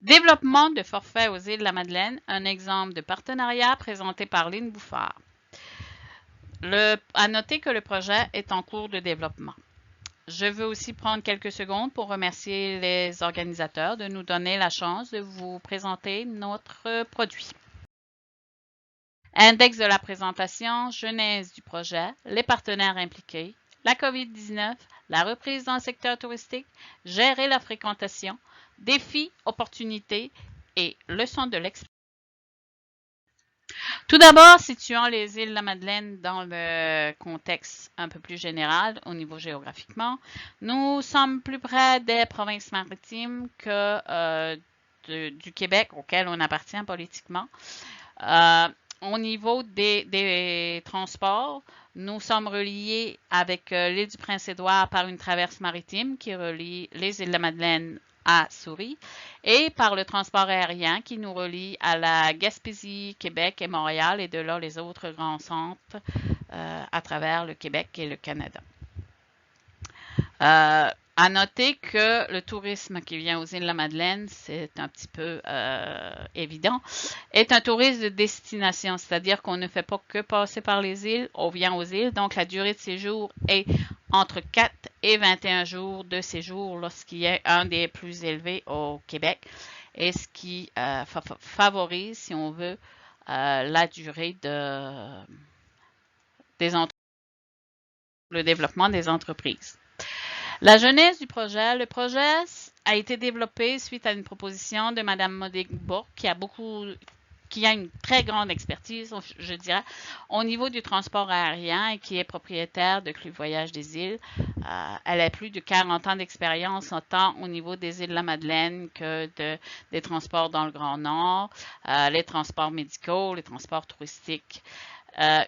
Développement de forfait aux îles de la Madeleine, un exemple de partenariat présenté par Lynn Bouffard. À noter que le projet est en cours de développement. Je veux aussi prendre quelques secondes pour remercier les organisateurs de nous donner la chance de vous présenter notre produit. Index de la présentation, genèse du projet, les partenaires impliqués, la COVID-19, la reprise dans le secteur touristique, gérer la fréquentation, défis, opportunités et leçons de l'expérience. Tout d'abord, situons les îles de la Madeleine dans le contexte un peu plus général au niveau géographiquement. Nous sommes plus près des provinces maritimes que du Québec auquel on appartient politiquement. Au niveau des transports, nous sommes reliés avec l'île du Prince-Édouard par une traverse maritime qui relie les îles de la Madeleine à Souris et par le transport aérien qui nous relie à la Gaspésie, Québec et Montréal et de là les autres grands centres à travers le Québec et le Canada. À noter que le tourisme qui vient aux îles de la Madeleine, c'est un petit peu évident, est un tourisme de destination, c'est-à-dire qu'on ne fait pas que passer par les îles, on vient aux îles, donc la durée de séjour est entre 4 et 21 jours de séjour lorsqu'il est un des plus élevés au Québec, et ce qui favorise, si on veut, la durée le développement des entreprises. La genèse du projet. Le projet a été développé suite à une proposition de Mme Modé-Bourque qui a une très grande expertise, je dirais, au niveau du transport aérien et qui est propriétaire de Club Voyage des îles. Elle a plus de 40 ans d'expérience, autant au niveau des îles de la Madeleine que des transports dans le Grand Nord, les transports médicaux, les transports touristiques.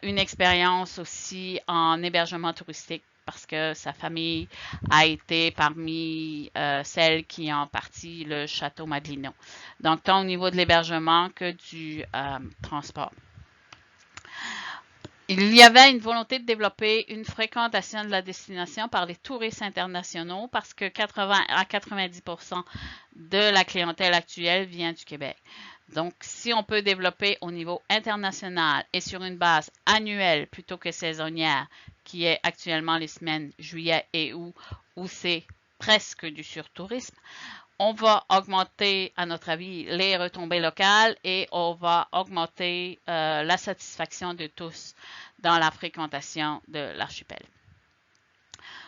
Une expérience aussi en hébergement touristique parce que sa famille a été parmi celles qui ont parti le château Madelino. Donc, tant au niveau de l'hébergement que du transport. Il y avait une volonté de développer une fréquentation de la destination par les touristes internationaux parce que 80 à 90% de la clientèle actuelle vient du Québec. Donc, si on peut développer au niveau international et sur une base annuelle plutôt que saisonnière, qui est actuellement les semaines juillet et août, où c'est presque du surtourisme, on va augmenter, à notre avis, les retombées locales et on va augmenter la satisfaction de tous dans la fréquentation de l'archipel.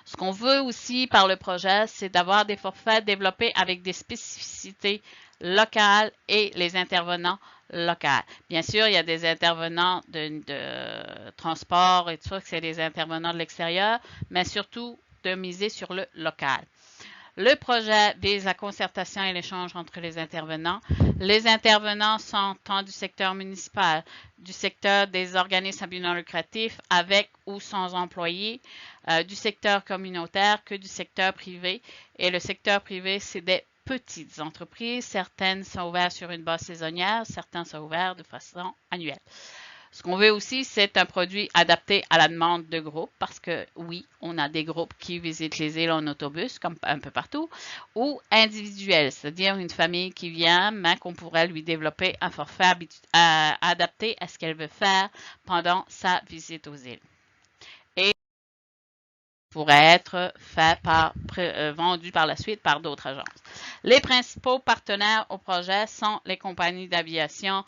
Ce qu'on veut aussi par le projet, c'est d'avoir des forfaits développés avec des spécificités locales et les intervenants locaux. Bien sûr, il y a des intervenants de transport et tout ça, que c'est des intervenants de l'extérieur, mais surtout de miser sur le local. Le projet vise la concertation et l'échange entre les intervenants. Les intervenants sont tant du secteur municipal, du secteur des organismes à but non lucratif avec ou sans employés, du secteur communautaire que du secteur privé. Et le secteur privé, c'est des petites entreprises. Certaines sont ouvertes sur une base saisonnière, certaines sont ouvertes de façon annuelle. Ce qu'on veut aussi, c'est un produit adapté à la demande de groupe parce que oui, on a des groupes qui visitent les îles en autobus, comme un peu partout, ou individuels, c'est-à-dire une famille qui vient, mais qu'on pourrait lui développer un forfait adapté à ce qu'elle veut faire pendant sa visite aux îles. Et pourrait être fait vendu par la suite par d'autres agences. Les principaux partenaires au projet sont les compagnies d'aviation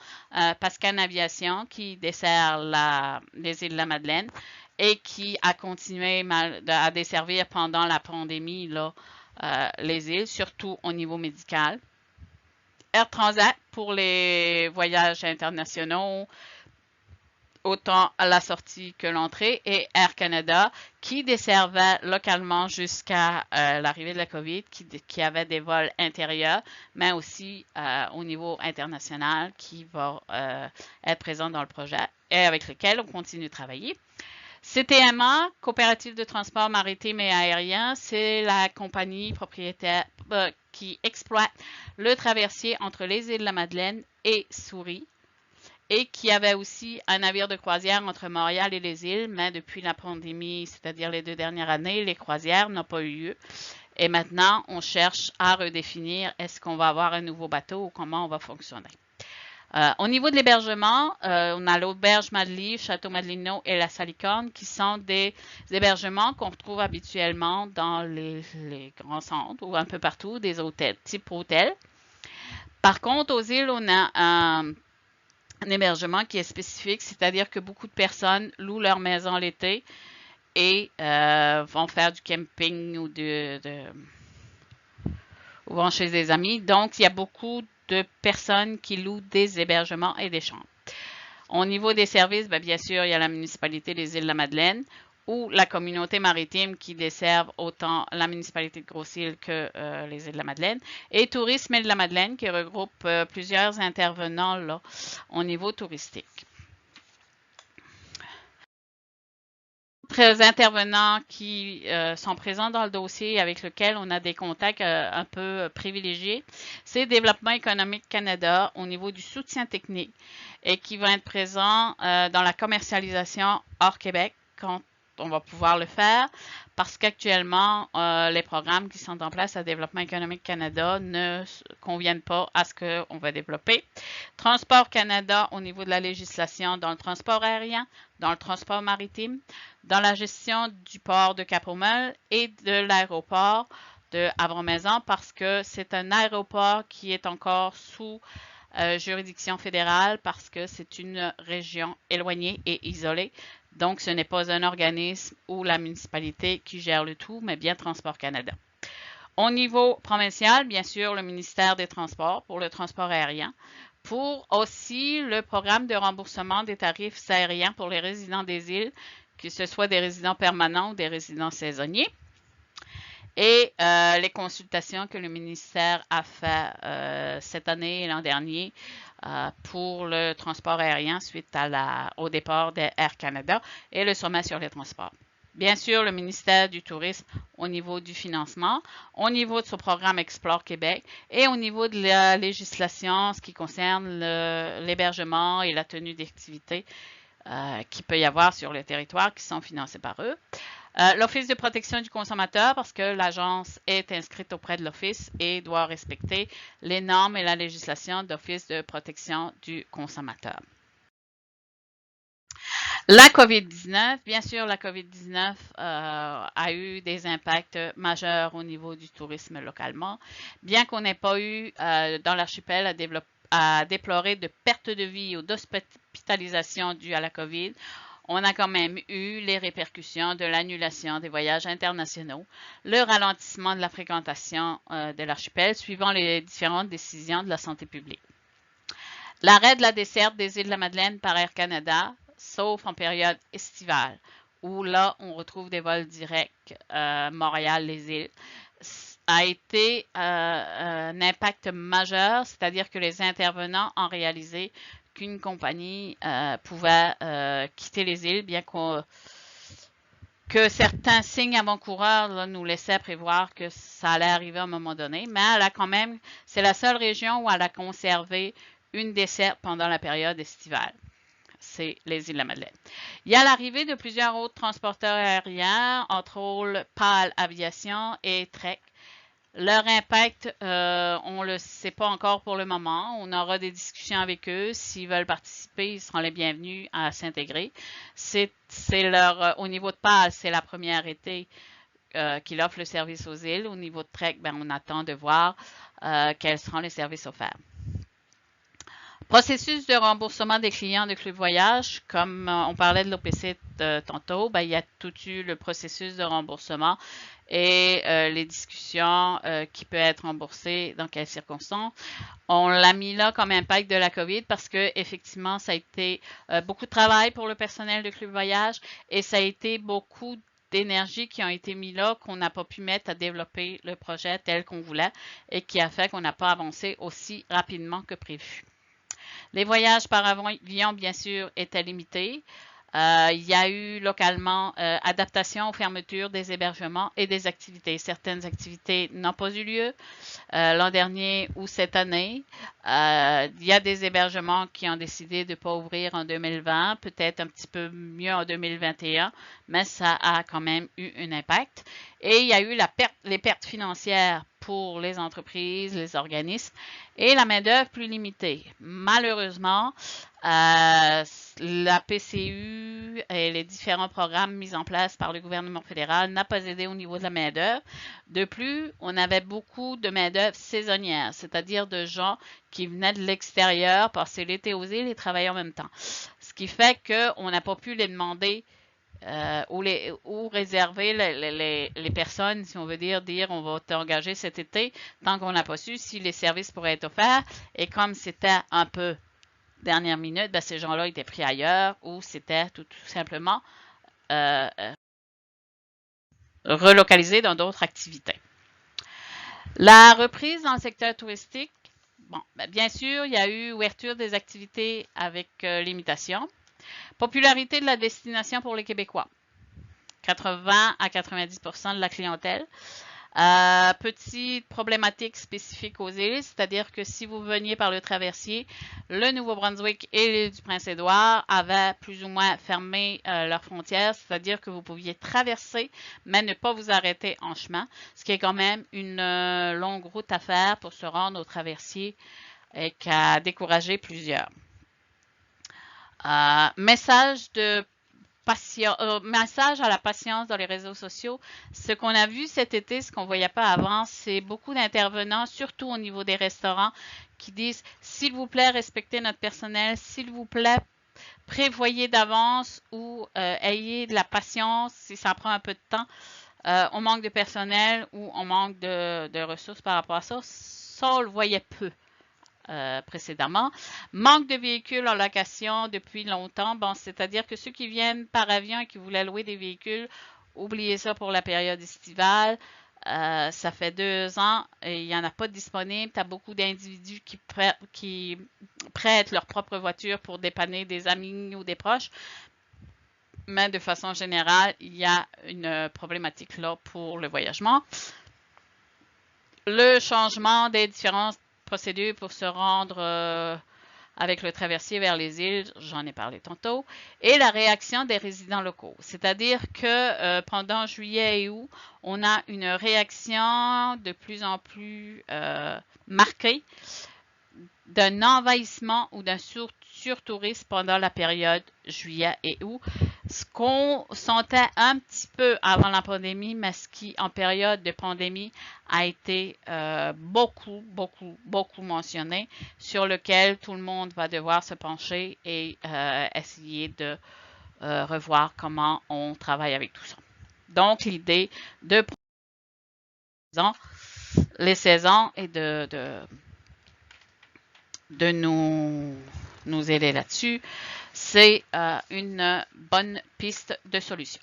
Pascan Aviation qui dessert les îles de la Madeleine et qui a continué à desservir pendant la pandémie les îles, surtout au niveau médical. Air Transat pour les voyages internationaux, autant à la sortie que l'entrée, et Air Canada, qui desservait localement jusqu'à l'arrivée de la COVID, qui avait des vols intérieurs, mais aussi au niveau international, qui va être présent dans le projet et avec lequel on continue de travailler. CTMA, Coopérative de transport maritime et aérien, c'est la compagnie propriétaire qui exploite le traversier entre les îles de la Madeleine et Souris, et qui avait aussi un navire de croisière entre Montréal et les îles, mais depuis la pandémie, c'est-à-dire les 2 dernières années, les croisières n'ont pas eu lieu. Et maintenant, on cherche à redéfinir est-ce qu'on va avoir un nouveau bateau ou comment on va fonctionner. Au niveau de l'hébergement, on a l'auberge Madelive, Château Madelino et la Salicorne qui sont des hébergements qu'on retrouve habituellement dans les grands centres ou un peu partout, des hôtels, type hôtel. Par contre, aux îles, on a un hébergement qui est spécifique, c'est-à-dire que beaucoup de personnes louent leur maison l'été et vont faire du camping ou ou vont chez des amis. Donc, il y a beaucoup de personnes qui louent des hébergements et des chambres. Au niveau des services, bien sûr, il y a la municipalité des Îles-de-la-Madeleine ou la communauté maritime qui desservent autant la municipalité de Grosse-Île que les Îles-de-la-Madeleine, et Tourisme Îles-de-la-Madeleine qui regroupe plusieurs intervenants là, au niveau touristique. Intervenants qui sont présents dans le dossier avec lequel on a des contacts un peu privilégiés, c'est Développement économique Canada au niveau du soutien technique et qui va être présent dans la commercialisation hors Québec quand on va pouvoir le faire parce qu'actuellement, les programmes qui sont en place à Développement économique Canada ne conviennent pas à ce qu'on va développer. Transport Canada au niveau de la législation dans le transport aérien, dans le transport maritime, dans la gestion du port de Cap-Roumeul et de l'aéroport de Havre-Maison parce que c'est un aéroport qui est encore sous juridiction fédérale parce que c'est une région éloignée et isolée. Donc, ce n'est pas un organisme ou la municipalité qui gère le tout, mais bien Transport Canada. Au niveau provincial, bien sûr, le ministère des Transports pour le transport aérien, pour aussi le programme de remboursement des tarifs aériens pour les résidents des îles, que ce soit des résidents permanents ou des résidents saisonniers. Et les consultations que le ministère a fait cette année et l'an dernier pour le transport aérien suite au départ d'Air Canada et le sommet sur les transports. Bien sûr, le ministère du Tourisme au niveau du financement, au niveau de son programme Explore Québec et au niveau de la législation, ce qui concerne l'hébergement et la tenue d'activités qu'il peut y avoir sur le territoire qui sont financés par eux. L'Office de protection du consommateur, parce que l'agence est inscrite auprès de l'Office et doit respecter les normes et la législation d'Office de protection du consommateur. La COVID-19, bien sûr, la COVID-19 a eu des impacts majeurs au niveau du tourisme localement, bien qu'on n'ait pas eu dans l'archipel à déplorer de pertes de vie ou d'hospitalisation dues à la COVID. On a quand même eu les répercussions de l'annulation des voyages internationaux, le ralentissement de la fréquentation de l'archipel suivant les différentes décisions de la santé publique. L'arrêt de la desserte des Îles-de-la-Madeleine par Air Canada, sauf en période estivale, où là, on retrouve des vols directs Montréal-les-Îles, a été un impact majeur, c'est-à-dire que les intervenants ont réalisé qu'une compagnie pouvait quitter les îles, bien que certains signes avant-coureurs là, nous laissaient prévoir que ça allait arriver à un moment donné, mais elle a quand même, c'est la seule région où elle a conservé une desserte pendant la période estivale. C'est les Îles-de-la-Madeleine. Il y a l'arrivée de plusieurs autres transporteurs aériens, entre autres PAL Aviation et Trek. Leur impact, on ne le sait pas encore pour le moment. On aura des discussions avec eux. S'ils veulent participer, ils seront les bienvenus à s'intégrer. Au niveau de PAL, c'est la première été qu'il offre le service aux îles. Au niveau de Trek, on attend de voir quels seront les services offerts. Processus de remboursement des clients de Club Voyage, comme on parlait de l'OPC tantôt, il y a tout eu le processus de remboursement et les discussions qui peuvent être remboursées dans quelles circonstances. On l'a mis là comme impact de la COVID parce que effectivement, ça a été beaucoup de travail pour le personnel de Club Voyage et ça a été beaucoup d'énergie qui ont été mis là qu'on n'a pas pu mettre à développer le projet tel qu'on voulait et qui a fait qu'on n'a pas avancé aussi rapidement que prévu. Les voyages par avion, bien sûr, étaient limités. Il y a eu localement adaptation aux fermetures des hébergements et des activités. Certaines activités n'ont pas eu lieu l'an dernier ou cette année. Il y a des hébergements qui ont décidé de ne pas ouvrir en 2020, peut-être un petit peu mieux en 2021, mais ça a quand même eu un impact. Et il y a eu les pertes financières pour les entreprises, les organismes et la main-d'œuvre plus limitée. Malheureusement, la PCU et les différents programmes mis en place par le gouvernement fédéral n'ont pas aidé au niveau de la main-d'œuvre. De plus, on avait beaucoup de main-d'œuvre saisonnière, c'est-à-dire de gens qui venaient de l'extérieur, passer l'été aux îles et travailler en même temps. Ce qui fait qu'on n'a pas pu les demander ou réserver les personnes, si on veut dire on va t'engager cet été, tant qu'on n'a pas su si les services pourraient être offerts. Et comme c'était un peu dernière minute, ben, ces gens-là étaient pris ailleurs ou c'était tout simplement relocalisés dans d'autres activités. La reprise dans le secteur touristique, bon, ben, bien sûr, il y a eu ouverture des activités avec limitation. Popularité de la destination pour les Québécois. 80 à 90% de la clientèle. Petite problématique spécifique aux îles, c'est-à-dire que si vous veniez par le traversier, le Nouveau-Brunswick et l'île du Prince-Édouard avaient plus ou moins fermé leurs frontières, c'est-à-dire que vous pouviez traverser, mais ne pas vous arrêter en chemin, ce qui est quand même une longue route à faire pour se rendre au traversier et qui a découragé plusieurs. Message à la patience dans les réseaux sociaux. Ce qu'on a vu cet été, ce qu'on ne voyait pas avant, c'est beaucoup d'intervenants, surtout au niveau des restaurants, qui disent « S'il vous plaît, respectez notre personnel. S'il vous plaît, prévoyez d'avance ou ayez de la patience si ça prend un peu de temps. On manque de personnel ou on manque de ressources par rapport à ça. » Ça, on le voyait peu. Précédemment. Manque de véhicules en location depuis longtemps. Bon, c'est-à-dire que ceux qui viennent par avion et qui voulaient louer des véhicules, oubliez ça pour la période estivale. Ça fait 2 ans et il n'y en a pas de disponible. Tu as beaucoup d'individus qui prêtent leur propre voiture pour dépanner des amis ou des proches. Mais de façon générale, il y a une problématique là pour le voyagement. Le changement des différentes procédures pour se rendre avec le traversier vers les îles, j'en ai parlé tantôt, et la réaction des résidents locaux. C'est-à-dire que pendant juillet et août, on a une réaction de plus en plus marquée d'un envahissement ou d'un surtourisme pendant la période juillet et août. Ce qu'on sentait un petit peu avant la pandémie, mais ce qui, en période de pandémie, a été beaucoup mentionné, sur lequel tout le monde va devoir se pencher et essayer de revoir comment on travaille avec tout ça. Donc, l'idée de les saisons et de nous aider là-dessus, c'est une bonne piste de solution.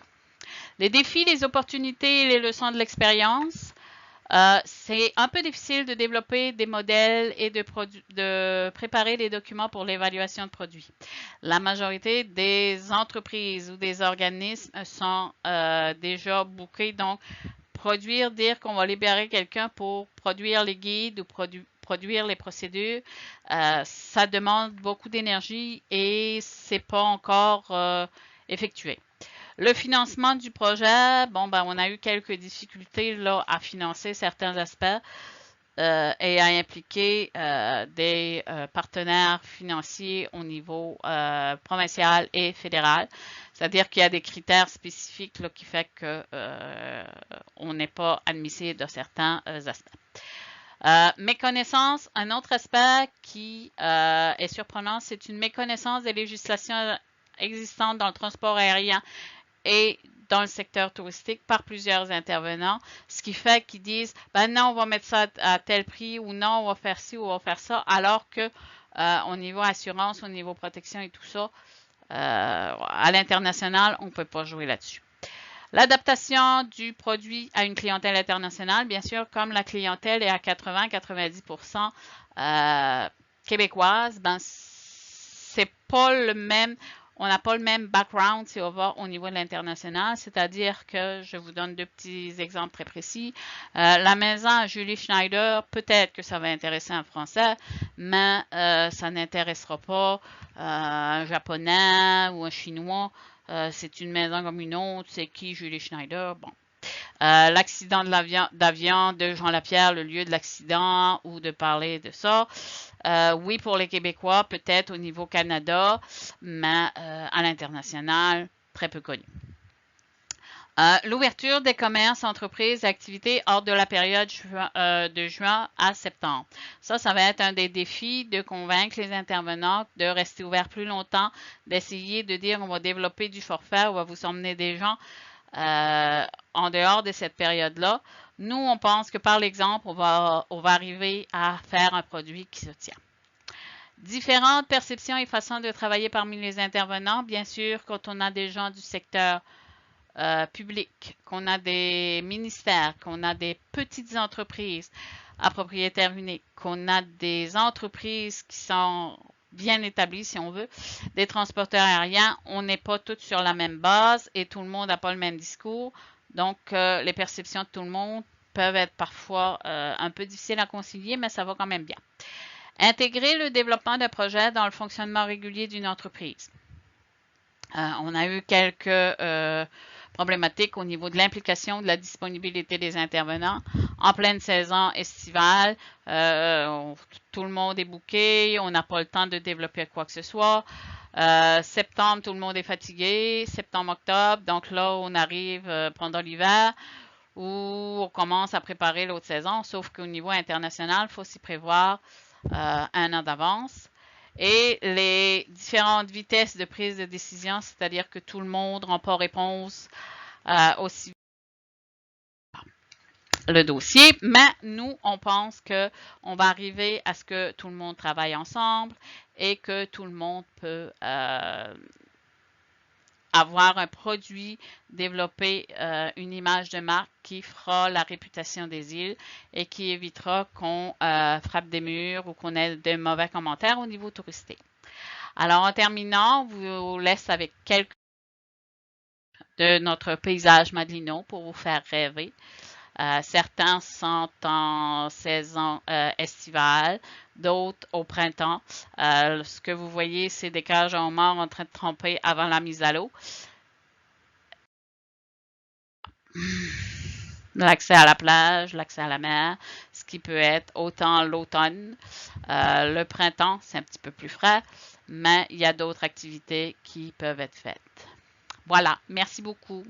Les défis, les opportunités et les leçons de l'expérience. C'est un peu difficile de développer des modèles et de préparer des documents pour l'évaluation de produits. La majorité des entreprises ou des organismes sont déjà bookés, donc dire qu'on va libérer quelqu'un pour produire les guides ou produire les procédures, ça demande beaucoup d'énergie et c'est pas encore effectué. Le financement du projet, bon, ben, on a eu quelques difficultés là à financer certains aspects et à impliquer des partenaires financiers au niveau provincial et fédéral. C'est-à-dire qu'il y a des critères spécifiques là, qui fait que on n'est pas admissible de certains aspects. Méconnaissance, un autre aspect qui est surprenant, c'est une méconnaissance des législations existantes dans le transport aérien et dans le secteur touristique par plusieurs intervenants, ce qui fait qu'ils disent ben non, on va mettre ça à tel prix ou non, on va faire ci ou on va faire ça, alors que au niveau assurance, au niveau protection et tout ça, à l'international, on ne peut pas jouer là-dessus. L'adaptation du produit à une clientèle internationale, bien sûr, comme la clientèle est à 80-90% québécoise, ben c'est pas le même. on n'a pas le même background si on va au niveau de l'international, c'est-à-dire que je vous donne deux petits exemples très précis. La maison à Julie Schneider, peut-être que ça va intéresser un Français, mais ça n'intéressera pas un Japonais ou un Chinois. C'est une maison comme une autre, c'est qui Julie Schneider? Bon. L'accident d'avion de Jean Lapierre, le lieu de l'accident, ou de parler de ça. Oui, pour les Québécois, peut-être au niveau Canada, mais à l'international, très peu connu. L'ouverture des commerces, entreprises, activités hors de la période de juin à septembre. Ça va être un des défis de convaincre les intervenants de rester ouverts plus longtemps, d'essayer de dire on va développer du forfait, on va vous emmener des gens en dehors de cette période-là. Nous, on pense que par l'exemple, on va arriver à faire un produit qui se tient. Différentes perceptions et façons de travailler parmi les intervenants. Bien sûr, quand on a des gens du secteur public, qu'on a des ministères, qu'on a des petites entreprises à propriétaire unique, qu'on a des entreprises qui sont bien établies, si on veut, des transporteurs aériens, on n'est pas tous sur la même base et tout le monde n'a pas le même discours. Donc, les perceptions de tout le monde peuvent être parfois un peu difficiles à concilier, mais ça va quand même bien. Intégrer le développement d'un projet dans le fonctionnement régulier d'une entreprise. On a eu quelques problématiques au niveau de l'implication, de la disponibilité des intervenants. En pleine saison estivale, tout le monde est booké, on n'a pas le temps de développer quoi que ce soit. Septembre, tout le monde est fatigué. Septembre, octobre, donc là, on arrive pendant l'hiver où on commence à préparer l'autre saison, sauf qu'au niveau international, il faut s'y prévoir un an d'avance. Et les différentes vitesses de prise de décision, c'est-à-dire que tout le monde ne rend pas réponse aussi le dossier, mais nous, on pense qu'on va arriver à ce que tout le monde travaille ensemble et que tout le monde peut avoir un produit, développer une image de marque qui fera la réputation des îles et qui évitera qu'on frappe des murs ou qu'on ait de mauvais commentaires au niveau touristique. Alors, en terminant, je vous laisse avec quelques de notre paysage Madelino pour vous faire rêver. Certains sont en saison estivale, d'autres au printemps. Ce que vous voyez, c'est des cages en mort en train de tremper avant la mise à l'eau. L'accès à la plage, l'accès à la mer, ce qui peut être autant l'automne. Le printemps, c'est un petit peu plus frais, mais il y a d'autres activités qui peuvent être faites. Voilà, merci beaucoup.